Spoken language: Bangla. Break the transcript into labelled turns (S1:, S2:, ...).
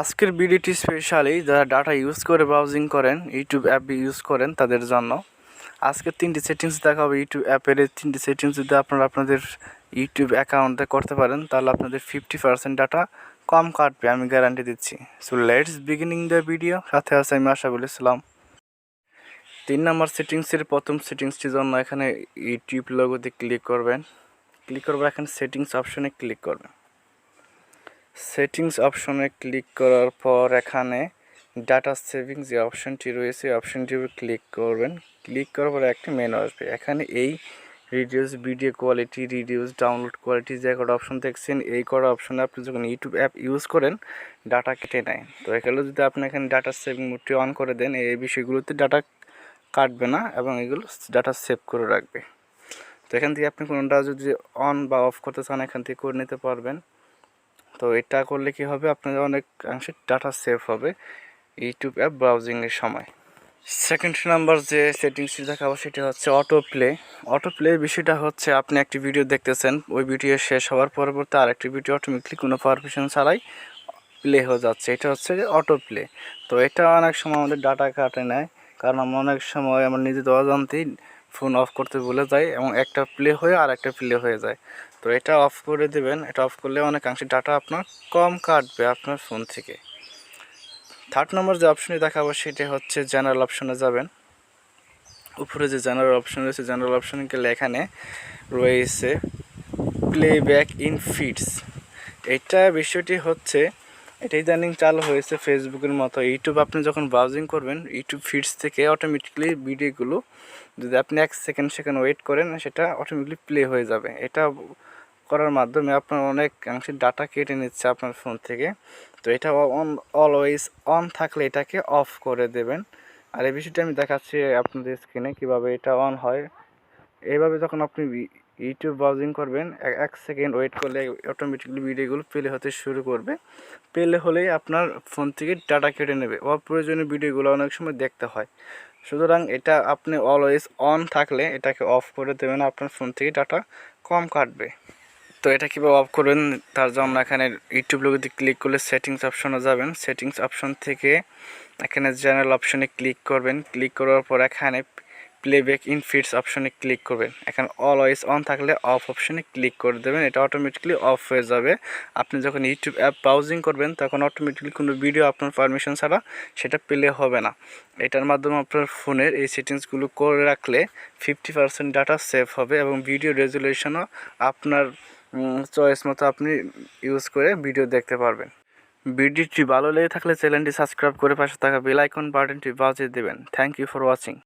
S1: আজকের ভিডিওটি স্পেশালি যারা ডাটা ইউজ করে ব্রাউজিং করেন, ইউটিউব অ্যাপ ইউজ করেন তাদের জন্য। আজকের 3টি সেটিংস দেখাবো ইউটিউব অ্যাপের। এই 3টি সেটিংস যদি আপনারা আপনাদের ইউটিউব অ্যাকাউন্টে করতে পারেন তাহলে আপনাদের 50% ডাটা কম কাটবে, আমি গ্যারান্টি দিচ্ছি। So let's beginning the video. সাথে আছে আমি আশরাফুল ইসলাম। 3 নম্বর সেটিংসের প্রথম সেটিংসটির জন্য এখানে ইউটিউব লোগোতে ক্লিক করবেন। এখানে সেটিংস অপশনে ক্লিক করবেন। সেটিংস অপশনে ক্লিক করার পর এখানে ডাটা সেভিং যে অপশনটি রয়েছে অপশনটির উপর ক্লিক করবেন। ক্লিক করার পর একটা মেনু আসবে। এখানে এই reduce video quality, reduce download quality যে কটা অপশন দেখছেন, এই কটা অপশনে আপনি যখন ইউটিউব অ্যাপ ইউজ করেন ডাটা কেটে নেয়। তো এগুলো যদি আপনি এখানে ডাটা সেভিং মোডটি অন করে দেন, এই বিষয়গুলোতে ডাটা কাটবে না এবং এগুলো ডাটা সেভ করে রাখবে। তো এখান থেকে আপনি কোনোটা যদি অন বা অফ করতে চান এখান থেকে করে নিতে পারবেন। তো এটা করলে কি হবে, আপনাদের অনেকাংশে ডাটা সেভ হবে ইউটিউব অ্যাপ ব্রাউজিংয়ের সময়। সেকেন্ড নাম্বার যে সেটিংসটি দেখাবো সেটা হচ্ছে অটো প্লে। অটো প্লের বিষয়টা হচ্ছে আপনি একটি ভিডিও দেখতেছেন, ওই ভিডিও শেষ হওয়ার পরবর্তী আরেকটি ভিডিও অটোমেটিকলি কোনো পারমিশন ছাড়াই প্লে হয়ে যাচ্ছে, এটা হচ্ছে যে অটো প্লে। তো এটা অনেক সময় আমাদের ডাটা কাটে নেয়, কারণ আমরা অনেক সময় আমার নিজেদের অজান্তেই ফোন অফ করতে ভুলে যাই এবং একটা প্লে হয়ে আর একটা প্লে হয়ে যায়। তো এটা অফ করে দেবেন। এটা অফ করলে অনেকাংশে ডাটা আপনার কম কাটবে আপনার ফোন থেকে। থার্ড নম্বর যে অপশনটি দেখাবো সেটা হচ্ছে জেনারেল অপশনে যাবেন। উপরে যে জেনারেল অপশন রয়েছে, জেনারেল অপশনে গেলে এখানে রয়েছে প্লেব্যাক ইন ফিডস। এটা বিষয়টি হচ্ছে এটা ইদানিং চালু হয়েছে ফেসবুকের মতো। ইউটিউব আপনি যখন ব্রাউজিং করবেন ইউটিউব ফিডস থেকে অটোমেটিকলি ভিডিওগুলো যদি আপনি 1 সেকেন্ড ওয়েট করেন সেটা অটোমেটিকলি প্লে হয়ে যাবে। এটা করার মাধ্যমে আপনার অনেকাংশে ডাটা কেটে নিচ্ছে আপনার ফোন থেকে। তো এটা অলওয়েজ অন থাকলে এটাকে অফ করে দেবেন। আর এই বিষয়টা আমি দেখাচ্ছি আপনাদের স্ক্রিনে কীভাবে এটা অন হয়। এইভাবে যখন আপনি ইউটিউব ব্রাউজিং করবেন 1 সেকেন্ড ওয়েট করলে অটোমেটিকলি ভিডিওগুলো প্লে হতে শুরু করবে। প্লে হলেই আপনার ফোন থেকে ডাটা কেটে নেবে। অপ্রয়োজনীয় ভিডিওগুলো অনেক সময় দেখতে হয়, সুতরাং এটা আপনি অলওয়েজ অন থাকলে এটাকে অফ করে দেবেন, আপনার ফোন থেকে ডাটা কম কাটবে। তো এটা কীভাবে অফ করবেন তার জন্য এখানে ইউটিউব লোগোতে ক্লিক করলে সেটিংস অপশনে যাবেন। সেটিংস অপশন থেকে এখানে জেনারেল অপশনে ক্লিক করবেন। ক্লিক করার পর এখানে প্লেব্যাক ইন ফিডস অপশনে ক্লিক করবেন। এখানে অলওয়েজ অন থাকলে অফ অপশনে ক্লিক করে দেবেন, এটা অটোমেটিকলি অফ হয়ে যাবে। আপনি যখন ইউটিউব অ্যাপ ব্রাউজিং করবেন তখন অটোমেটিকলি কোনো ভিডিও আপনার পারমিশন ছাড়া সেটা প্লে হবে না। এটার মাধ্যমে আপনার ফোনের এই সেটিংসগুলো করে রাখলে 50% ডাটা সেভ হবে এবং ভিডিও রেজুলেশনও আপনার চয়েস মতো আপনি ইউজ করে ভিডিও দেখতে পারবেন। ভিডিওটি ভালো লেগে থাকলে চ্যানেলটি সাবস্ক্রাইব করে পাশে থাকা বেল আইকন বাটনটি বাজিয়ে দেবেন। Thank you for watching.